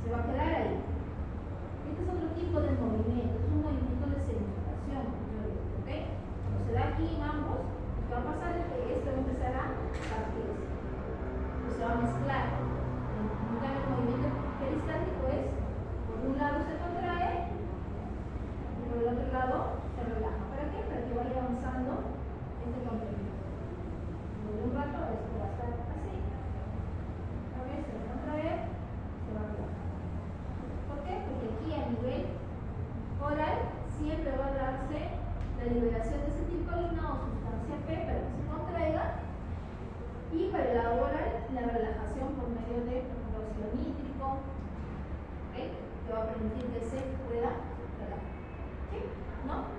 se va a quedar ahí. Este es otro tipo de movimiento, es un movimiento de sedimentación, ¿ok? Cuando se da aquí en ambos, lo que va a pasar es que esto va a empezar a partirse, se va a mezclar. En cambio, el movimiento peristático es, por un lado se contrae, y por el otro lado se relaja. ¿Para qué? Para que vaya avanzando este contenido. De un rato esto va a estar así. A ver, se va a contraer, se va a relajar. ¿Por qué? Porque aquí a nivel oral siempre va a darse la liberación de acetilcolina o sustancia P para que se contraiga, y para el lado oral la relajación por medio de óxido nítrico, ¿okay? Que va a permitir que se pueda relajar. ¿Sí? ¿No?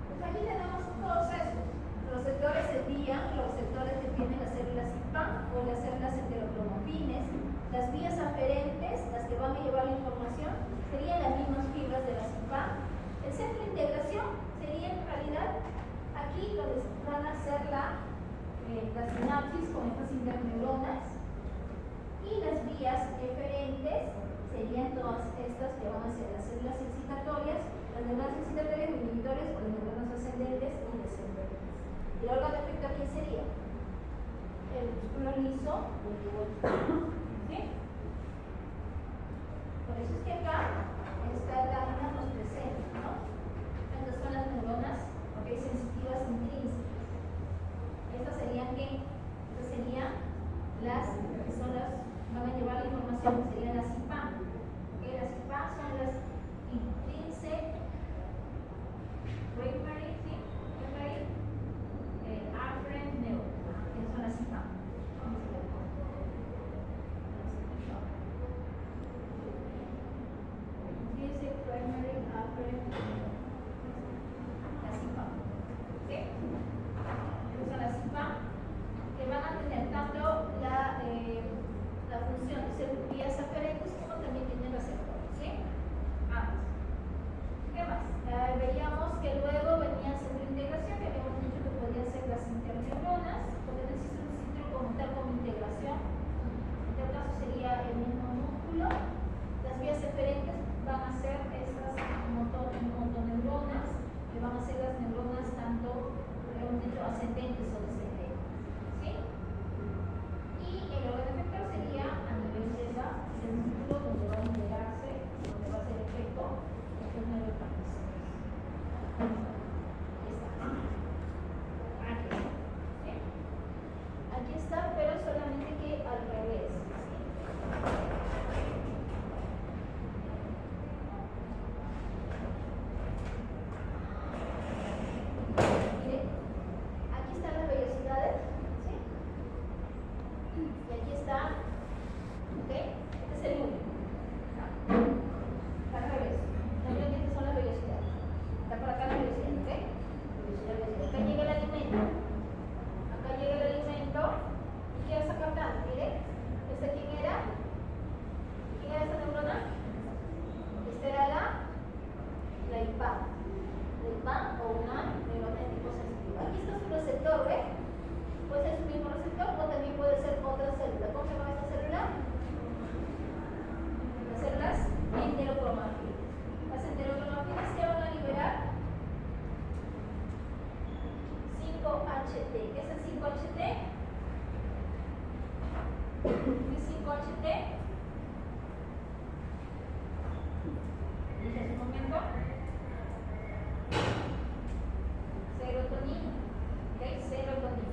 Pues aquí tenemos todos estos. Los receptores serían los receptores que tienen las células IPA o las células heterocromafines. Las vías aferentes, las que van a llevar la información, serían las mismas fibras de las IPA. El centro de integración sería en realidad aquí donde van a hacer la sinapsis con estas interneuronas, y las vías eferentes serían todas estas que van a ser las células excitatorias, las neuronas excitatorias, inhibitores o las neuronas ascendentes y descendentes. ¿Y el órgano efector quién sería? El músculo liso o el tubo. ¿Sí? Por eso es que acá esta lámina nos presenta, ¿no? Estas son las neuronas, ¿okay?, sensitivas intrínsecas. Estas serían ¿qué? Estas serían las que son las, van a llevar la información, que serían las IPA. ¿Okay? Las IPA son las intrinsic primary, ¿sí? Primary afferent neuron. Esas son las IPA. Intrinsic primary afferent neuron. Las IPA. ¿Sí? Esas son las IPA, que van a tener tanto la función de ser vías aferentes como también tienen receptores, ¿sí? ¿Qué más? Veíamos que luego venía el centro de integración, que habíamos dicho que podían ser las interneuronas, porque no existe un sitio como tal como integración. En este caso sería el mismo músculo. Las vías eferentes van a ser estas motoneuronas, que van a ser las neuronas tanto, habíamos dicho, ascendentes o descendentes, ¿sí? Y el órgano efector sería a nivel del músculo, donde va a integrarse, donde va a hacer efecto estos neurotransmisores. Aquí está, pero solamente que al revés, ¿sí? Miren, aquí están las velocidades, ¿sí? Y aquí está, ¿ok? Este es el único. Al revés. También estas son las velocidades. Está por acá la velocidad, ¿ok? Velocidad, velocidad. Acá llega el alimento. Acá llega el alimento. ¿Y qué está captando? Mire, ¿esta quién era? ¿Quién era esta neurona? Esta era la IPA. La IPA o una neurona de tipo sensitivo. Aquí está su receptor, ¿ve? Puede ser su mismo receptor o también puede ser otra célula. ¿Cómo se llama esta célula? Las células enterocromáticas. Las enterocromáticas que van a liberar 5-HT. ¿Qué es el 5-HT? ¿Qué es 5-HT? Dije hace un momento. Serotonina. ¿Ok? Serotonina.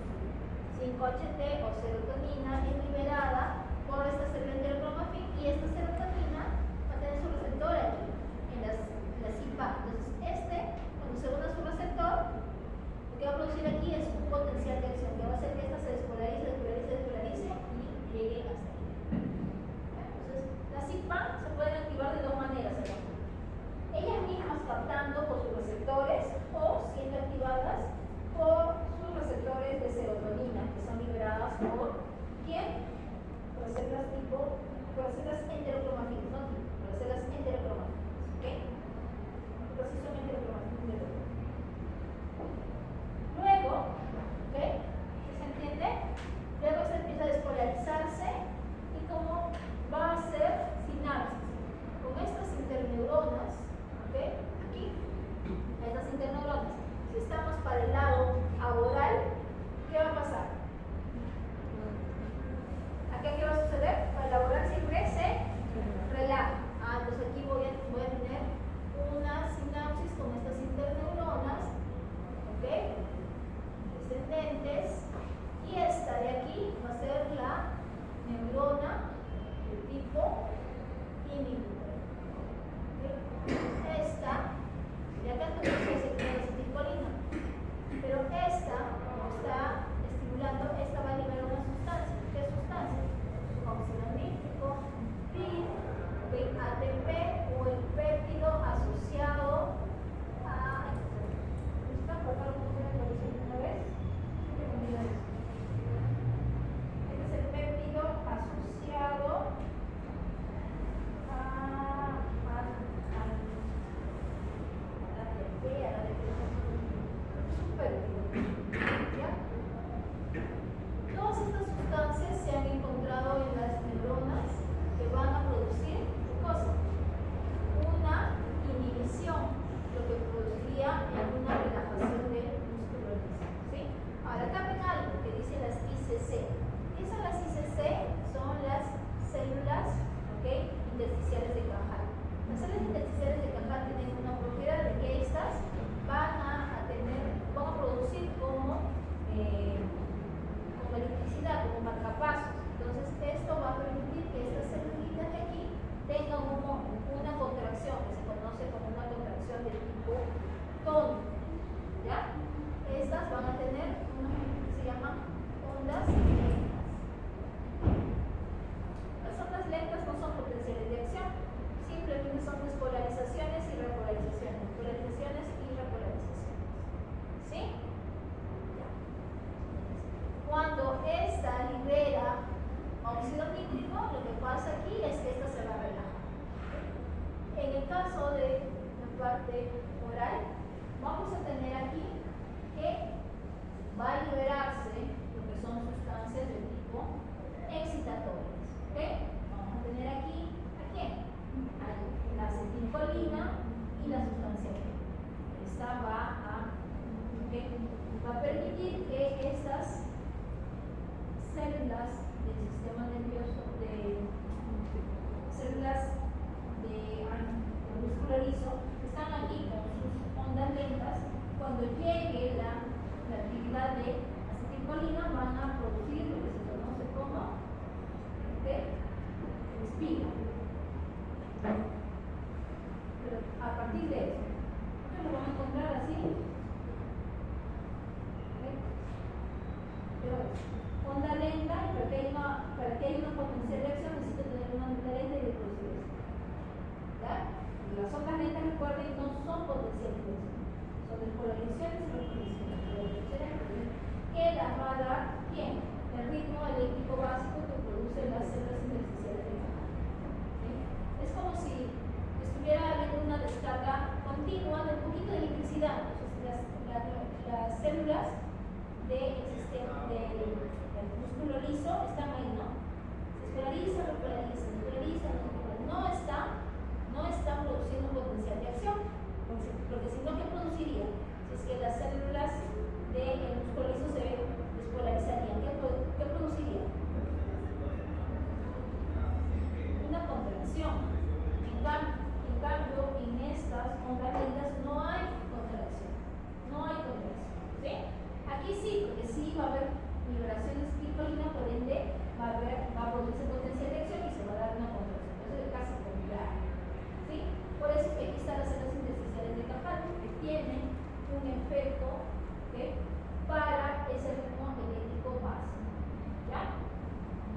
5-HT o serotonina es liberada por esta célula enterocromafil, y esta serotonina va a tener su receptor aquí, en las IPA. Entonces, cuando se une a su receptor, lo que va a producir aquí es un potencial de acción que va a hacer que esta se despolarice y llegue hasta aquí. Entonces, las IPA se pueden activar de dos maneras, ¿no? Ellas mismas captando por sus receptores o siendo activadas por sus receptores de serotonina, que son liberadas por ¿quién? Por las células enterocromáticas, ¿no? Por las células enterocromáticas, ¿ok? Entonces son enterocromáticas. Luego, ¿ok? ¿Se entiende? cuando esta libera óxido nítrico, lo que pasa aquí es que esta se va a relajar. En el caso de la parte oral, vamos a tener aquí que va a liberarse lo que son sustancias de tipo excitatorias. ¿Ok? Vamos a tener aquí, ¿a quién? A la acetilcolina y la sustancia B. Esta va a permitir que estas células del sistema nervioso, células de músculo liso, están aquí con sus ondas lentas. Cuando llegue la actividad de acetilcolina, van a producir lo que se conoce como espiga. Pero a partir de eso, ustedes lo van a encontrar así. Pero onda lenta, y para que haya una potencial de acción necesito tener una onda lenta y de producir esto. ¿Ya? Y las ondas lentas, recuerden, no son potenciales de acción, son despolarizaciones y repolarizaciones que las va a dar ¿quién? El ritmo eléctrico básico que producen las células intersticiales del canal. ¿Sí? Es como si estuviera habiendo una descarga continua de un poquito de electricidad. Entonces, las células del sistema del músculo liso están ahí, ¿no? Se espolariza, repolariza, despolariza, no están produciendo un potencial de acción, porque si no, ¿qué produciría? Si es que las células del músculo liso se despolarizarían, ¿qué produciría? Una contracción. En cambio, en estas ondas lentas no hay contracción. ¿Sí? Aquí sí, porque sí va a haber liberación de acetilcolina, por ende va a producirse potencial de acción y se va a dar una contracción. Entonces es casi contrario. ¿Sí? Por eso es que aquí están las células intersticiales de Capaldi, que tienen un efecto para ese ritmo eléctrico básico. ¿Ya?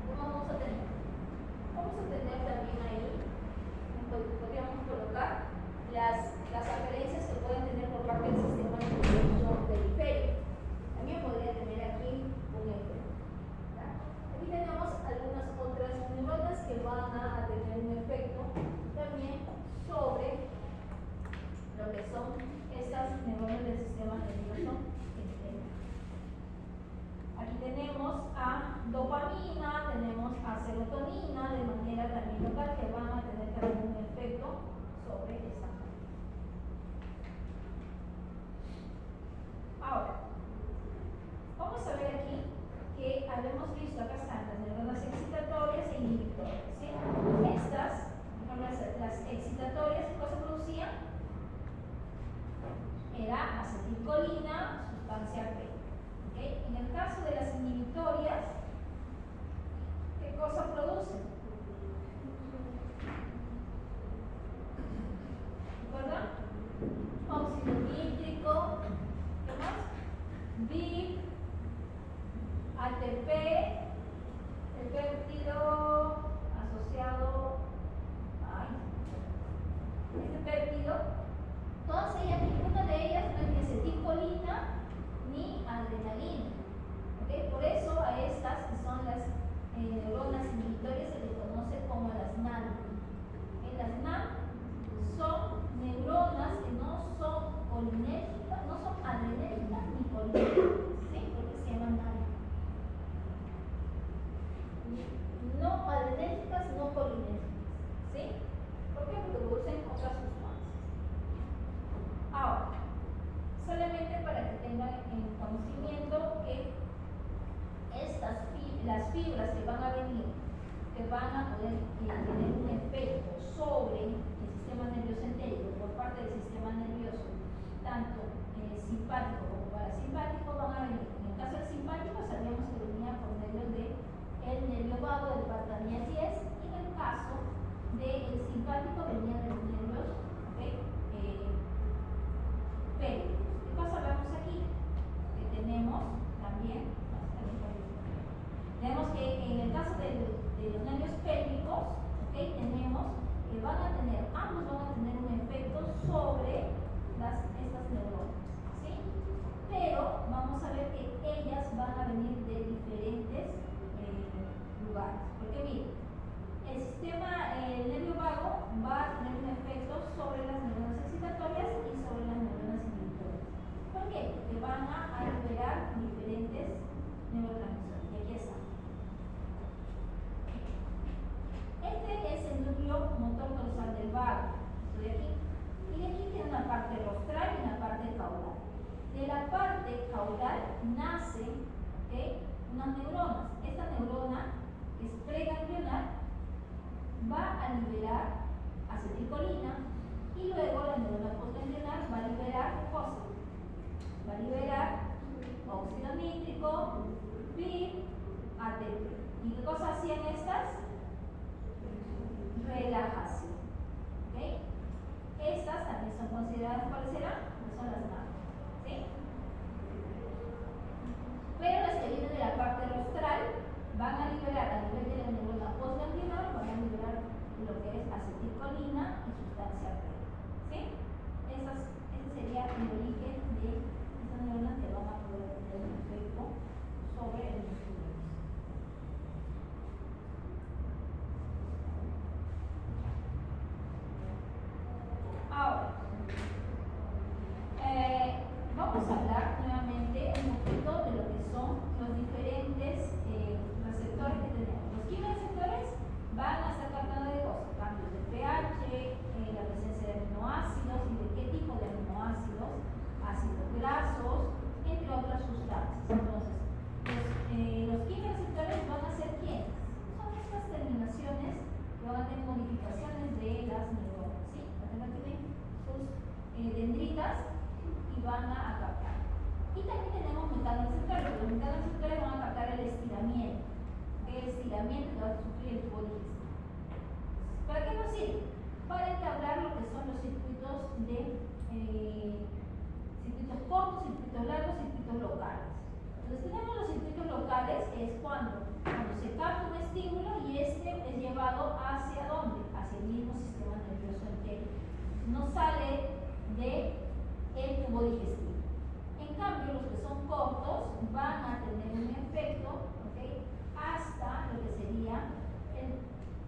¿Cómo vamos a tener? Vamos a tener también ahí, podríamos colocar las aferencias que pueden tener por parte del sistema nervioso periférico. También podría tener aquí un efecto. ¿Ya? Aquí tenemos algunas otras neuronas que van a tener un efecto también sobre lo que son estas neuronas del sistema nervioso periférico. Aquí tenemos a dopamina, tenemos a serotonina de manera también local que van a tener también un efecto sobre esta. Ahora, vamos a ver aquí que habíamos visto acá están las neuronas excitatorias e inhibitorias. ¿Sí? Estas, las excitatorias, ¿qué cosa producían? Era acetilcolina, sustancia B. ¿Okay? En el caso de las inhibitorias, ¿qué cosa producen? ¿Recuerdan? Óxido nítrico, ¿qué más? BIP, ATP, el péptido asociado a este péptido. Todas ellas, ninguna de ellas no es ni acetilcolina ni adrenalina. ¿Okay? Por eso a estas, que son las neuronas inhibitorias, se les conoce como las NAD. Las NAD son neuronas que no son colinérgicas, no son adrenérgicas ni colinérgicas, ¿sí? Porque se llaman NAD. No adrenérgicas, no colinérgicas, ¿sí? ¿Por qué? Porque producen otras sustancias. Ahora, solamente para que tengan en conocimiento que las fibras que van a venir, que van a poder tener un efecto sobre el sistema nervioso entérico por parte del sistema nervioso, tanto simpático como parasimpático, van a venir. En el caso del simpático sabíamos que venía por medio del nervio vago del patanías 10, y en el caso del simpático venía de los nervios pélvicos. ¿Qué cosa vemos aquí? Que tenemos también que en el caso de los nervios pélvicos, tenemos que ambos van a tener un efecto sobre estas neuronas, ¿sí? Pero vamos a ver que ellas van a venir de a liberar acetilcolina y luego la neurona postganglionar va a liberar ¿qué cosa? Va a liberar óxido nítrico, PIR, ATP. ¿Y qué cosas hacían estas? Relajación. ¿Okay? Estas también son consideradas, ¿cuáles serán? Pues son las NAD. ¿Sí? Pero las que vienen de la parte rostral van a liberar a nivel de la neurona postganglionar, van a liberar lo que es acetilcolina y sustancia P. ¿Sí? Ese sería el origen de estas neuronas que van a poder tener un efecto sobre el músculo. Ahora, vamos a hablar nuevamente un poquito de lo que son los diferentes receptores que tenemos. Los quimioreceptores van a estar captando de cosas, cambios de pH, la presencia de aminoácidos y de qué tipo de aminoácidos, ácidos grasos, entre otras sustancias. Entonces, los quimioreceptores van a ser ¿quiénes? Son estas terminaciones que van a tener modificaciones de las neuronas, ¿sí? Tienen sus dendritas y van a captar. Y también tenemos mecanocefales. Los mecanocefales van a captar el estiramiento que va a sufrir el tubo digestivo. ¿Para qué nos sirve? Para entablar lo que son los circuitos circuitos cortos, circuitos largos, circuitos locales. Entonces tenemos los circuitos locales, que es cuando se capta un estímulo y este es llevado hacia ¿dónde? Hacia el mismo sistema nervioso entero. No sale del tubo digestivo. En cambio, los que son cortos van a tener un efecto, ¿okay? Hasta lo que sería el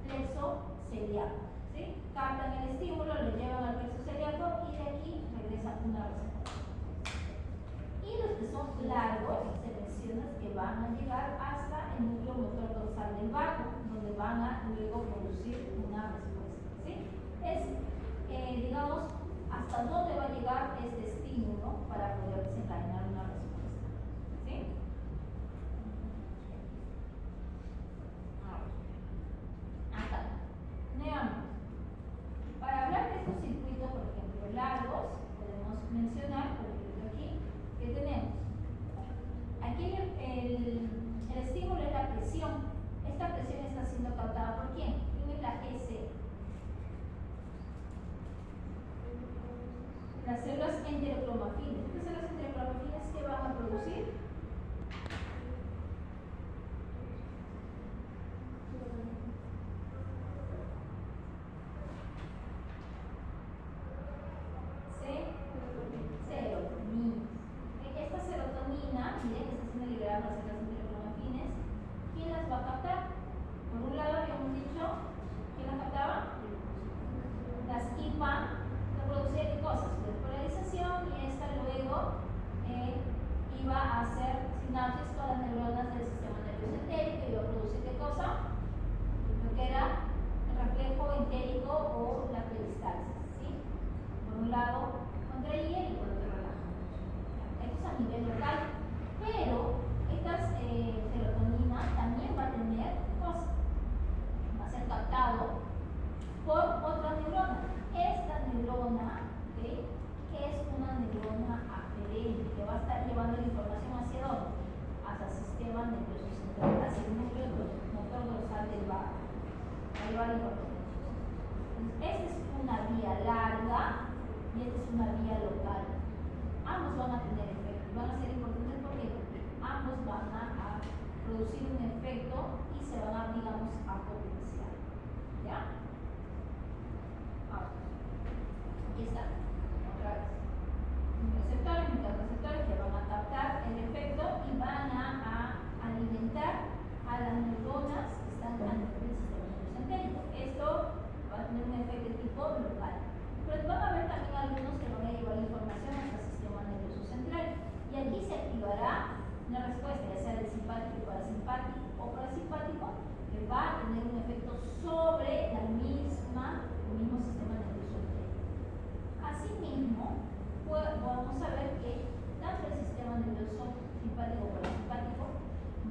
plexo celíaco. ¿Sí? Captan el estímulo, lo llevan al plexo celíaco y de aquí regresan una respuesta. Y los que son largos, se menciona que van a llegar hasta el núcleo motor dorsal del vago, donde van a luego producir una respuesta. ¿Sí? Es, digamos, hasta dónde va a llegar este estímulo para poder desencadenar una respuesta. ¿Sí? Acá. Veamos. Para hablar de estos circuitos, por ejemplo, largos, podemos mencionar, por ejemplo, aquí, que tenemos. Aquí el estímulo es la presión. Esta presión está siendo captada por ¿quién? ¿Quién es la EC? Las células enterocromafinas. ¿Estas células enterocromafinas qué van a producir? Serotonina. Esta serotonina, miren, está siendo liberada por las células enterocromafines. ¿Quién las va a captar? Por un lado habíamos dicho, ¿quién las captaba? Las IPA. Producir qué cosas, despolarización, y esta luego iba a hacer sinapsis con las neuronas del sistema nervioso entérico y iba a producir qué cosa, lo que era el reflejo entérico o la peristalsis, ¿sí? Por un lado contraía y por otro relajado. Esto es a nivel local, pero esta serotonina también va a tener cosas, va a ser captado por otra neurona. Esta neurona, ¿okay? Que es una neurona aferente, que va a estar llevando la información hacia dónde? Hacia el sistema nervioso central, hacia el núcleo motor dorsal del vago. Va a llevar la información. Entonces, esta es una vía larga y esta es una vía local. Ambos van a tener efecto y van a ser importantes porque ambos van a producir un efecto y se van a, digamos, a potenciar. ¿Ya? Ahora, aquí está, otra vez. Receptores, metorreceptores que van a captar el efecto y van a alimentar a las neuronas que están a nivel del sistema nervioso entérico. Esto va a tener un efecto de tipo local. Pero van a haber también algunos que van a llevar la información hasta el sistema nervioso central. Y aquí se activará una respuesta, ya sea del simpático, parasimpático o parasimpático, que va a tener un efecto sobre el mismo sistema nervioso entérico. Asimismo, vamos a ver que tanto el sistema nervioso simpático o parasimpático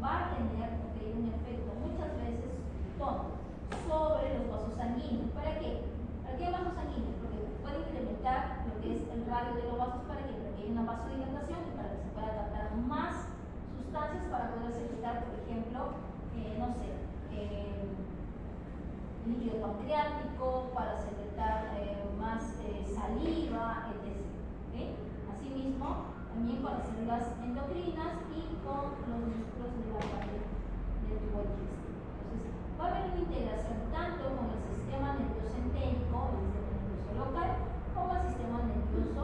va a tener un efecto muchas veces sobre los vasos sanguíneos. radio de los vasos para que haya una vasodilatación y para que se pueda captar más sustancias para poder secretar, por ejemplo, no sé, líquido pancreático, para secretar más saliva, etc. ¿Okay? Asimismo, también con las células endocrinas y con los músculos de la parte del tubo digestivo. Entonces, va a haber una integración tanto con el sistema nervioso entérico, el sistema nervioso local, como el sistema nervioso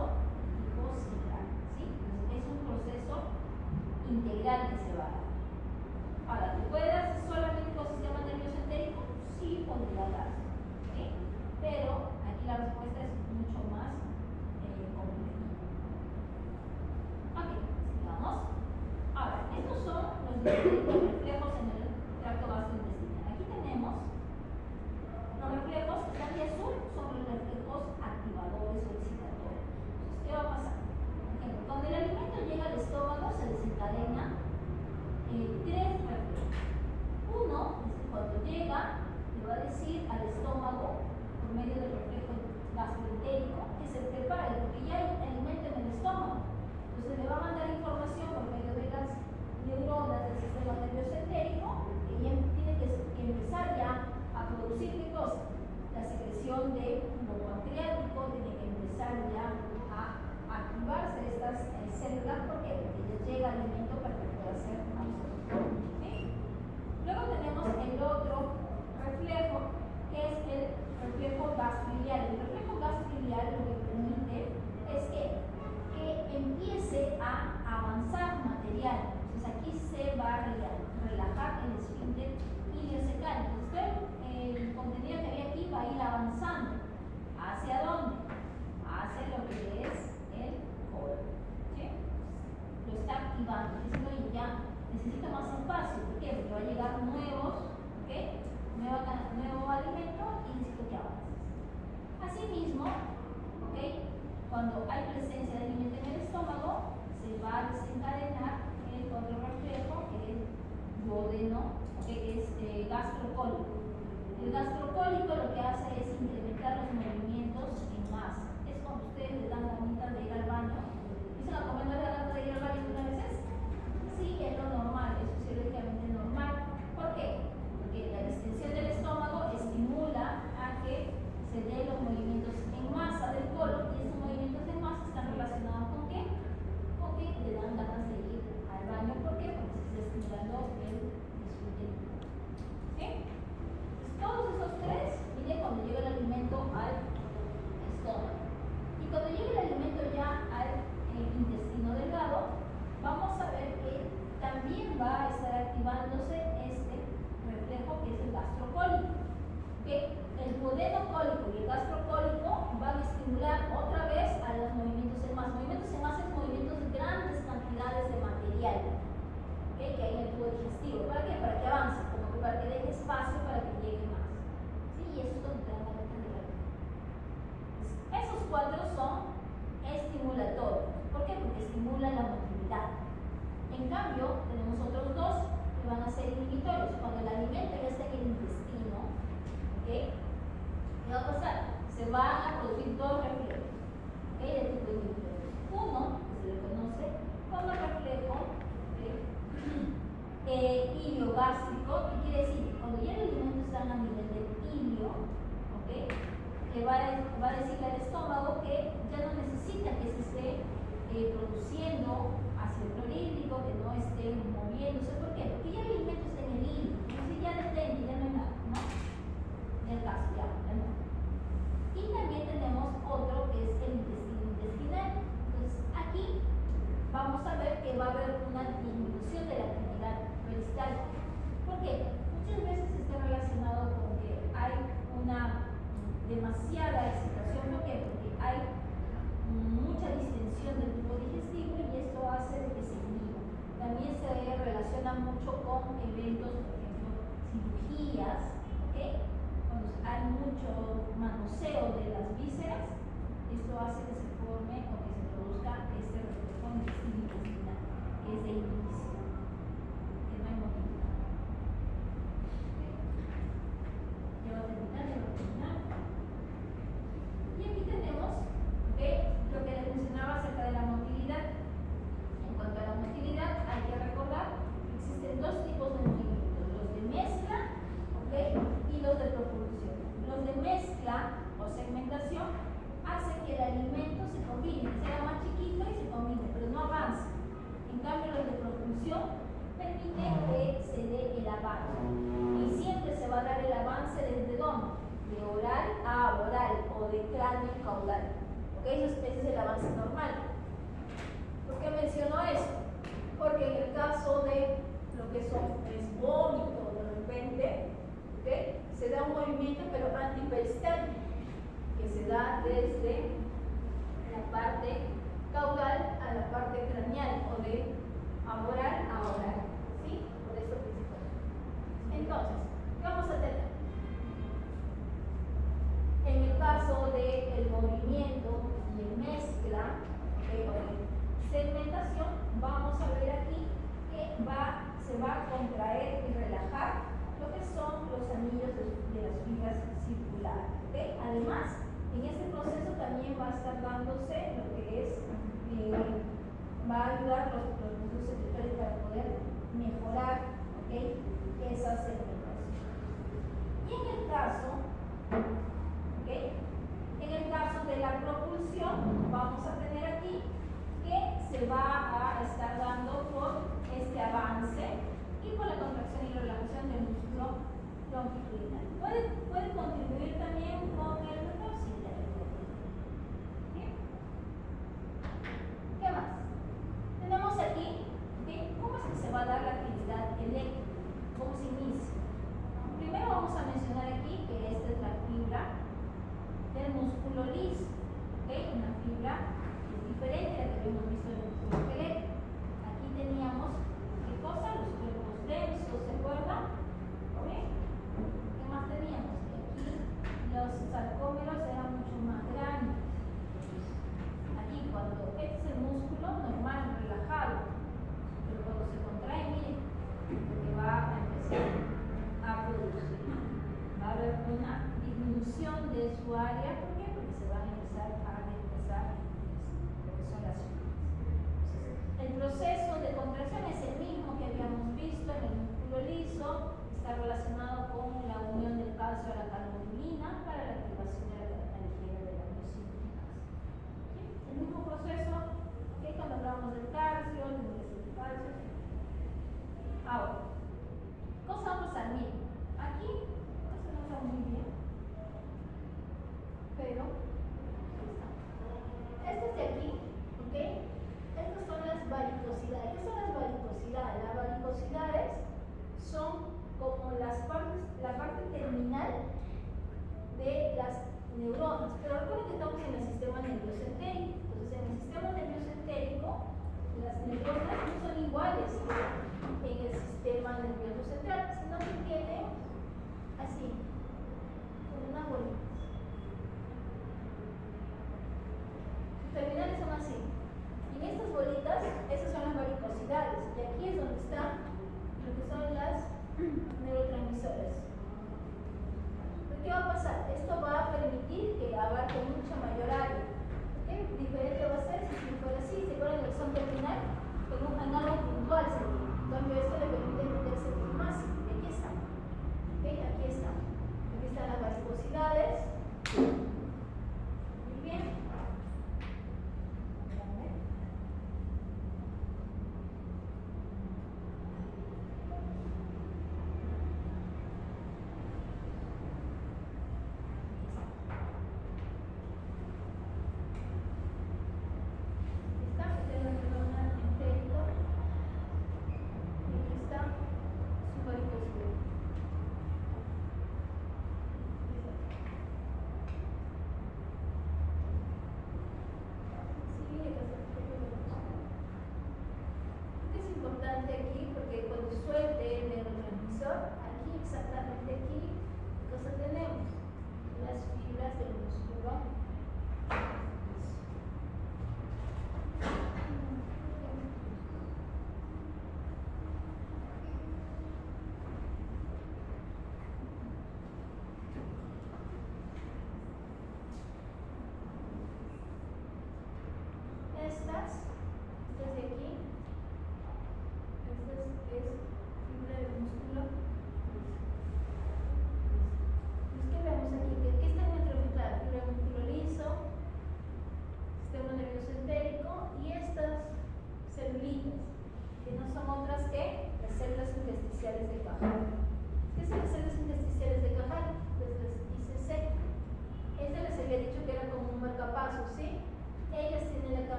tipo central. ¿Sí? Entonces, es un proceso integral que se va a dar. Ahora, ¿tú puedes dar solamente con sistema nervioso entérico? Sí, podría darse. ¿Okay? Pero aquí la respuesta es mucho más compleja. Ok, sigamos. Ahora, estos son los diferentes reflejos en el tracto gastrointestinal. Aquí tenemos los reflejos que están de azul, son los reflejos activadores o excitatorios. Entonces, ¿qué va a pasar? Por ejemplo, cuando el alimento llega al estómago, se desencadena tres reflejos. Uno es que cuando llega, le va a decir al estómago, por medio del reflejo gastroentérico, que se prepare, porque ya hay alimento en el estómago. Entonces le va a mandar información por medio de las neuronas del sistema nervioso entérico, que ya tiene que empezar ya a producir ¿qué cosa? La secreción de jugo pancreático, tiene que empezar ya a activarse estas células, porque ya llega el alimento para que pueda ser absorbido. ¿Sí? Luego tenemos el otro reflejo, que es el reflejo gastroiliar. El reflejo gastroiliar lo que permite es que empiece a avanzar material. Entonces aquí se va a relajar el esfínter iliocecal. Entonces el contenido que había aquí va a ir avanzando. ¿Hacia dónde? Hacia lo que es el colon. ¿Sí? Lo está activando. Diciendo, ya necesito más espacio. ¿Por qué? Porque va a llegar nuevo alimento y necesito que avances. Asimismo, cuando hay presencia de alimento en el estómago, se va a desencadenar el otro reflejo, que es duodeno, que es gastrocólico. El gastrocólico lo que hace es incrementar los movimientos en masa. Es cuando ustedes le dan ganitas de ir al baño. ¿Dicen a comer no le dan ganas de ir al baño una veces? Sí, es lo normal, es fisiológicamente normal. ¿Por qué? Porque la distensión del estómago estimula a que se den los movimientos en masa del colon, y esos movimientos en masa están relacionados con ¿qué? Con que le dan ganas de ir al baño. ¿Por qué? Porque se está estimulando el esfínter. ¿Sí? Entonces, todos esos tres vienen cuando llega el alimento al estómago. Y cuando llega el alimento ya al intestino delgado, vamos a ver que también va a estar activándose este reflejo, que es el gastrocólico. El duodeno cólico y el gastrocólico van a estimular otra vez a los movimientos en masa. Movimientos en masa es movimientos de grandes cantidades de material que hay en el tubo digestivo. ¿Para qué? Para que avance, como que para que deje espacio para que llegue más. ¿Sí? Y eso es donde te dan la mente de la vida. Esos cuatro son estimulatorios. ¿Por qué? Porque estimulan la motilidad. En cambio, tenemos otros dos que van a ser inhibitorios. Cuando el alimento ya está en el intestino, ¿qué va a pasar? Se van a producir dos reflejos de tipo inhibitorios. Uno, que se le conoce como reflejo iliogástrico, que quiere decir que cuando ya el alimento está a nivel del ilio, le va a decirle al estómago que ya no necesita que se esté produciendo ácido clorhídrico, que no esté moviéndose. ¿Por qué? Porque ya el alimento está en el ilio. Entonces ya detente, ya no hay nada, ¿no? En el caso, ya no. Y también tenemos otro que es el intestino intestinal. Entonces aquí vamos a ver que va a haber una disminución de la actividad peristáltica. ¿Por qué? Muchas veces está relacionado con que hay una demasiada excitación. ¿Por qué? Porque hay mucha distensión del tubo digestivo y esto hace de que se inhiba. También se relaciona mucho con eventos, por ejemplo, cirugías, cuando hay mucho manoseo de las vísceras, esto hace que se forme o que se produzca este reflejo intestinal, que es de inhibición, que no hay movilidad. Ya va a terminar. Y aquí tenemos lo que les mencionaba de oral a oral o de cráneo a caudal. ¿Ok? Ese es el avance normal. ¿Por qué menciono esto? Porque en el caso de lo que es vómito de repente, ¿okay? Se da un movimiento pero antiperistáltico que se da desde la parte caudal a la parte craneal o de oral a oral, ¿sí? Por esto principalmente. Entonces, ¿qué vamos a tener? En el caso del movimiento de mezcla, ¿okay? O de segmentación, vamos a ver aquí que se va a contraer y relajar lo que son los anillos de las fibras circulares. ¿Okay? Además, en este proceso también va a estar dándose lo que es, va a ayudar los músculos secretores para poder mejorar, ¿okay? Esa segmentación. Y en el caso, ¿okay? En el caso de la propulsión, vamos a tener aquí que se va a estar dando por este avance y por la contracción y relajación del músculo longitudinal. Puede contribuir también con el retorno. ¿Qué más? Tenemos aquí, ¿okay? ¿Cómo es que se va a dar la actividad eléctrica? ¿Cómo se inicia? Primero vamos a mencionar aquí que esta es la fibra del músculo liso, ¿okay? Una fibra diferente a la que habíamos visto en el músculo esquelético. Aquí teníamos, ¿qué cosa? Los cuerpos densos, ¿se acuerdan? ¿Okay? ¿Qué más teníamos? Que aquí los sarcómeros eran mucho más grandes. Aquí cuando este es el músculo normal, relajado, pero cuando se contrae, miren, porque va a empezar a producir. Va a haber una disminución de su área. ¿Por qué? Porque se van a empezar a reemplazar lo que son las fibras. El proceso de contracción es el mismo que habíamos visto en el músculo liso. Está relacionado con la unión del calcio a la calmodulina para la activación de la cadena ligera de la miosinasa. El mismo proceso que cuando hablamos del calcio, el ingreso del calcio. Ahora, cosa va a pasar, miren, aquí no se nota muy bien, pero estos de aquí, ¿ok? Estas son las varicosidades. ¿Qué son las varicosidades? Las varicosidades son como la parte terminal de las neuronas, pero recuerden que estamos en el sistema nervioso entérico. Entonces, en el sistema nervioso entérico, las neuronas no son iguales que en el sistema nervioso central, sino que tienen así, como unas bolitas. Sus terminales son así. Y en estas bolitas, esas son las varicosidades. Y aquí es donde están lo que son las neurotransmisores. ¿Qué va a pasar? Esto va a permitir que abarque mucha mayor área. ¿Okay? Diferente va a ser si fuera así. Si fuera en el exón terminal, en algo puntual sería. En cambio, esto le permite meterse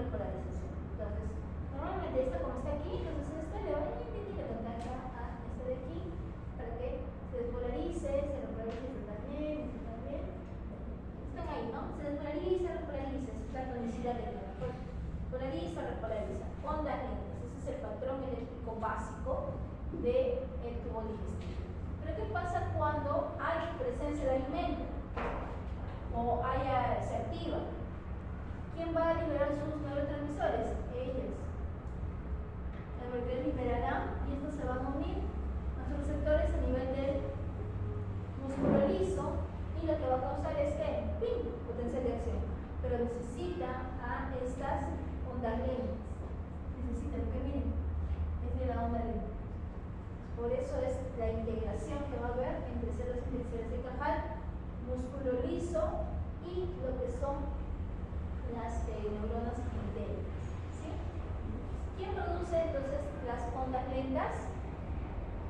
repolarización. Entonces, normalmente esto como está aquí, entonces este le va a ir a contar a este de aquí para que se despolarice, se repolarice también, también. Están ahí, ¿no? Se despolariza, repolariza, es la tonicidad de la polariza, repolariza. Ondas lentas, ese es el patrón eléctrico básico del tubo digestivo. Pero ¿qué pasa cuando hay presencia de alimento o se activa? ¿Quién va a liberar sus neurotransmisores? Ellos. La mercurio liberará y estos se van a unir a sus receptores a nivel del músculo liso y lo que va a causar es que ¡pim! Potencial de acción. Pero necesita a estas ondas lentas. Necesita, porque miren, es de la onda lenta. Por eso es la integración que va a haber entre células iniciales de Cajal, músculo liso y lo que son las neuronas periféricas. ¿Sí? ¿Quién produce entonces las ondas lentas?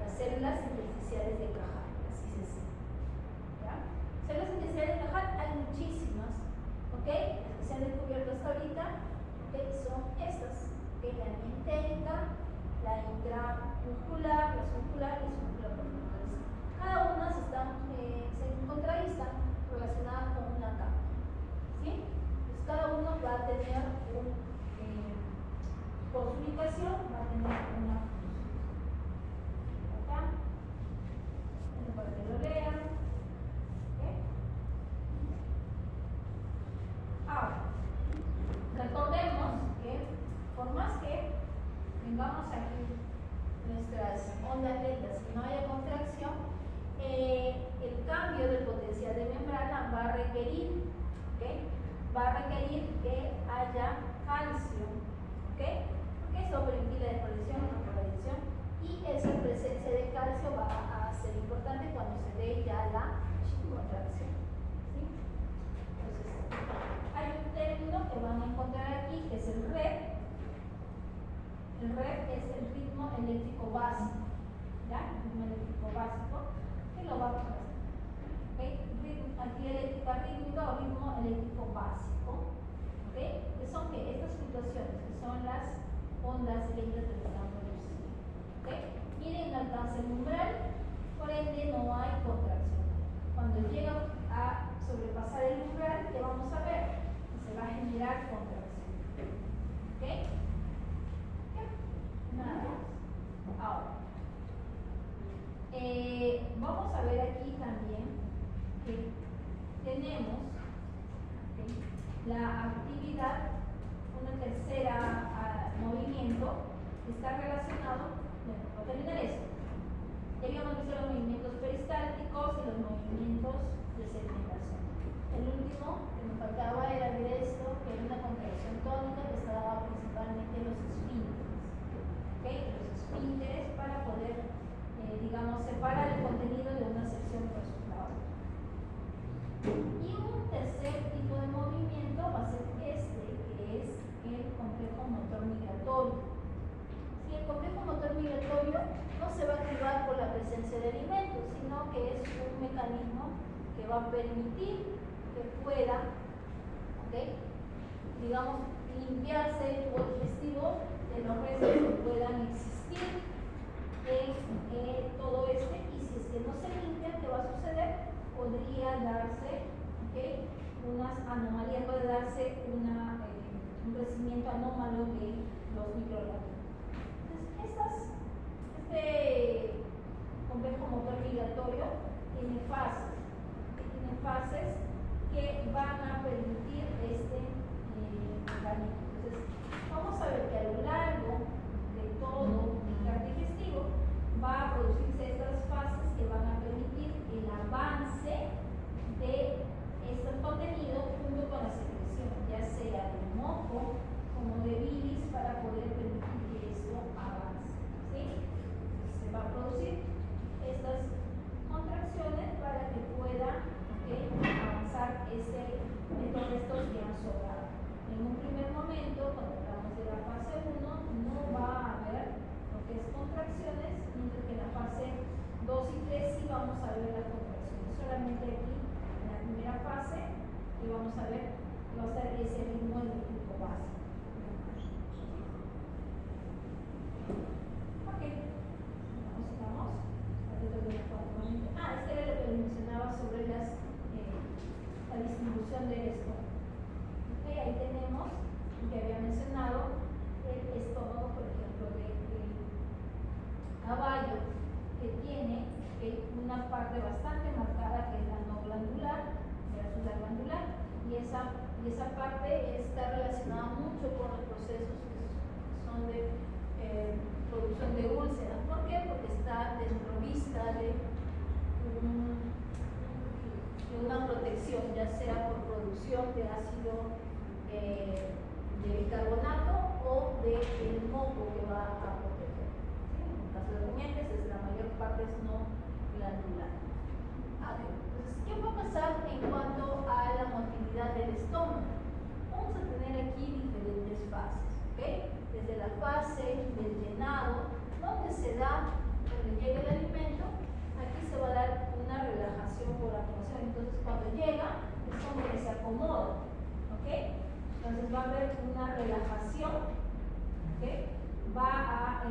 Las células intersticiales de Cajal, así se dice. ¿Ya? Células intersticiales de Cajal hay muchísimas, ¿ok? Las que se han descubierto hasta ahorita, ¿ok? Son estas, ¿ok? La mientérica, la intramuscular, la submuscular y submuscular profunda. Cada una se encuentra y están relacionadas con una capa. ¿Sí? Entonces cada uno va a tener por su ubicación va a tener una función. Acá, para que lo lean. ¿Okay? Ahora, recordemos que por más que tengamos aquí nuestras ondas lentas y no haya contracción, el cambio del potencial de membrana va a requerir, ¿okay? Va a requerir que haya calcio, ¿okay? Porque eso va a permitir la despolarización, la repolarización, y esa presencia de calcio va a ser importante cuando se dé ya la contracción. ¿Sí? Entonces, hay un término que van a encontrar aquí que es el REP. El REP es el ritmo eléctrico básico, ¿ya? El ritmo eléctrico básico, que lo vamos a hacer. ¿Okay? Actividad eléctrica rítmica o ritmo eléctrico básico, ¿okay? Que son ¿qué? Estas fluctuaciones, que son las ondas lentas que están produciendo. ¿Okay? Miren, no alcanza el umbral, por ende no hay contracción. Cuando llega a sobrepasar el umbral, ¿qué vamos a ver? Que se va a generar contracción. ¿Okay? Nada. Ahora, vamos a ver aquí también que tenemos la actividad, una tercera movimiento que está relacionado, bueno, para terminar esto, ya habíamos visto los movimientos peristálticos y los movimientos de sedimentación. El último que nos faltaba era ver esto, que era una contracción tónica que estaba principalmente en los esfínteres. ¿Okay? Los esfínteres para poder, digamos, separar el contenido de una sección versus la otra. Y un tercer tipo de movimiento va a ser este, que es el complejo motor migratorio. Si el complejo motor migratorio no se va a activar por la presencia de alimentos, sino que es un mecanismo que va a permitir que pueda, ¿okay? Digamos, limpiarse el tubo digestivo de los restos que puedan existir en todo este, y si es que no se limpia, ¿qué va a suceder? Podría darse, ¿okay? Unas anomalías, puede darse un crecimiento anómalo de los microorganismos. Entonces, este complejo motor migratorio tiene fases que van a permitir este mecanismo. Entonces, vamos a ver que a lo largo de todo el tracto digestivo va a producirse estas fases que van a permitir el avance de estos contenidos junto con la secreción, ya sea de moco como de bilis, para poder permitir que esto avance. ¿Sí? Se va a producir estas contracciones para que pueda avanzar estos restos que han sobrado. En un primer momento, cuando hablamos de la fase parte bastante marcada que es la no glandular versus la glandular, y esa parte está relacionada mucho con los procesos que son de producción de úlceras. ¿Por qué? Porque está desprovista de una protección, ya sea por producción de ácido de bicarbonato o del moco que va a proteger. ¿Sí? En el caso de rumiantes, la mayor parte es no glandular. Entonces, ¿qué va a pasar en cuanto a la motilidad del estómago? Vamos a tener aquí diferentes fases, ¿okay? Desde la fase del llenado, donde llega el alimento, aquí se va a dar una relajación por acomodación. Entonces, cuando llega, es como que se acomoda, ¿ok? Entonces va a haber una relajación, ¿ok? Va a,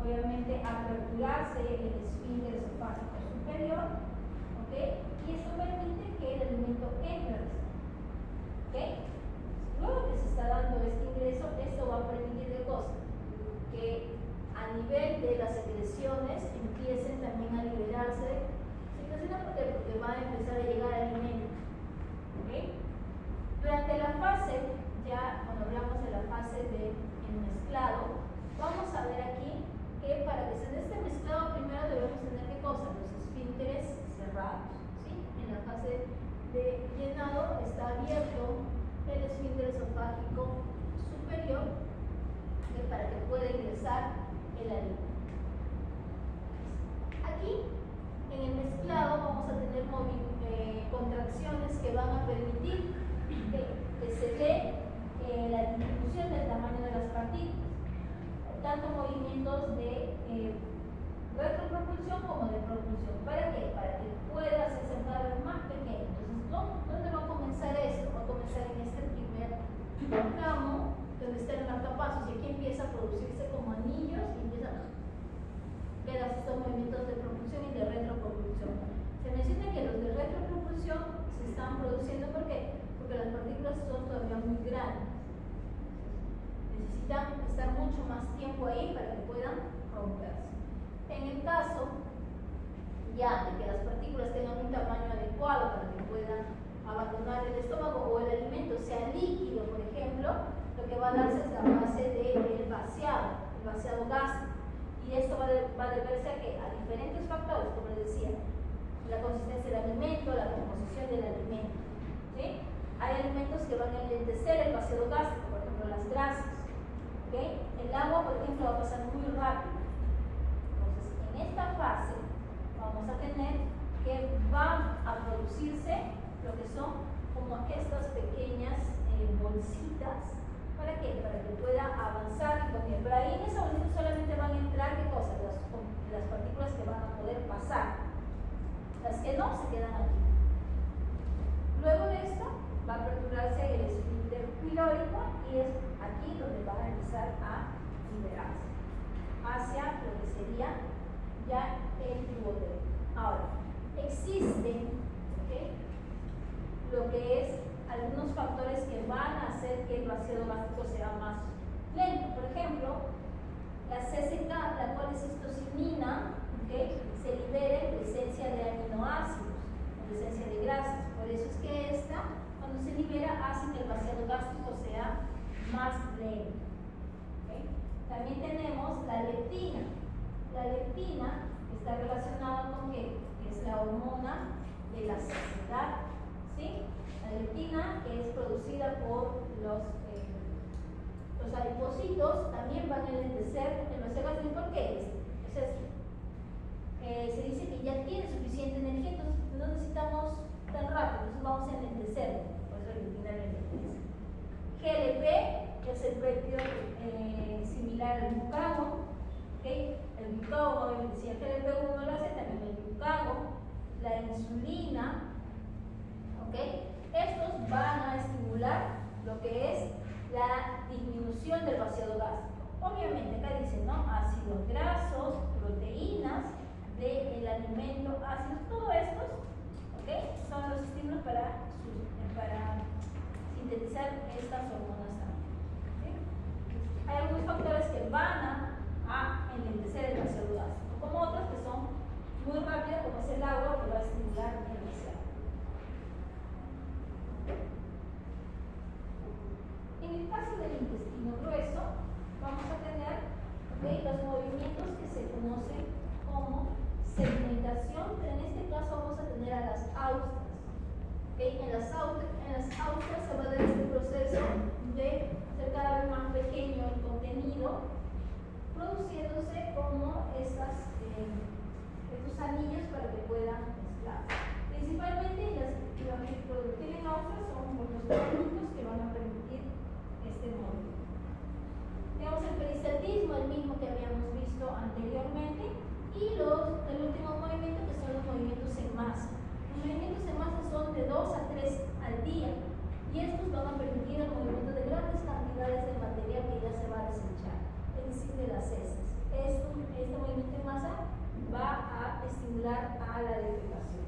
obviamente, aperturarse el esfínter esofágico superior, ¿ok? Y esto permite que el alimento entre al estómago, ¿ok? Luego que se está dando este ingreso, esto va a permitir de cosas que a nivel de las secreciones empiecen también a liberarse secreciones. ¿Por qué? Porque va a empezar a llegar alimento, ¿ok? Durante la fase, cuando hablamos de la fase del mezclado, vamos a ver aquí que para que se dé este mezclado primero debemos tener ¿qué cosa? Los esfínteres cerrados, ¿sí? En la fase de llenado está abierto el esfínter esofágico superior para que pueda ingresar el alimento. Aquí, en el mezclado, vamos a tener contracciones que van a permitir que se dé la disminución del tamaño de las partículas, tanto movimientos de retropropulsión como de propulsión. ¿Para qué? Para que pueda hacerse cada vez más pequeño. Entonces, ¿dónde va a comenzar esto? Va a comenzar en este primer tramo, donde está el marcapasos, y aquí empieza a producirse como anillos y empiezan a ver estos movimientos de propulsión y de retropropulsión. Se menciona que los de retropropulsión se están produciendo porque las partículas son todavía muy grandes. Necesitan estar mucho más tiempo ahí para que puedan romperse. En el caso ya de que las partículas tengan un tamaño adecuado para que puedan abandonar el estómago o el alimento sea líquido, por ejemplo, lo que va a darse es la fase del vaciado gástrico. Y esto va a deberse a diferentes factores, como les decía, la consistencia del alimento, la composición del alimento, ¿sí? Hay alimentos que van a enlentecer el vaciado gástrico, por ejemplo las grasas, ¿okay? El agua, por ejemplo, va a pasar muy rápido. Entonces, en esta fase vamos a tener que van a producirse lo que son como estas pequeñas bolsitas. ¿Para qué? Para que pueda avanzar y comer. Pero ahí en esa bolsita solamente van a entrar, ¿qué cosa? Las partículas que van a poder pasar. Las que no, se quedan aquí. Luego de esto, va a aperturarse el esfínter pilórico y es aquí donde va a empezar a liberarse hacia lo que sería ya el duodeno. Ahora, existen, ¿okay?, lo que es algunos factores que van a hacer que el vaciado gástrico sea más lento. Por ejemplo, la CCK, la cual es histocinina, ¿okay?, se libera en presencia de aminoácidos, en presencia de grasas. Por eso es que esta, cuando se libera, hace que el vaciado gástrico sea más lento. ¿Okay? También tenemos la leptina. La leptina está relacionada con ¿qué? Que es la hormona de la saciedad, ¿sí? La leptina, que es producida por los adipocitos, también van a enlentecer el vaciado gástrico. ¿Por qué? Se dice que ya tiene suficiente energía, entonces no necesitamos tan rápido, entonces vamos a enlentecer, por eso la leptina enlentece. GLP, que es el péptido similar al glucagón, ¿okay? El glucagón, obviamente, si el GLP1 lo hace, también el glucagón, la insulina, ¿okay? Estos van a estimular lo que es la disminución del vaciado gástrico. Obviamente, acá dice, ¿no? Ácidos grasos, proteínas del alimento, ácidos, todos estos, ¿okay?, son los estímulos para sintetizar estas hormonas también. ¿Sí? Hay algunos factores que van a enlentecer el vaciado gástrico, como otros que son muy rápidos, como es el agua, el mismo que habíamos visto anteriormente, y el último movimiento, que son los movimientos en masa. Los movimientos en masa son de 2 a 3 al día, y estos van a permitir el movimiento de grandes cantidades de material que ya se va a desechar, es decir, de las heces. Este movimiento en masa va a estimular a la defecación.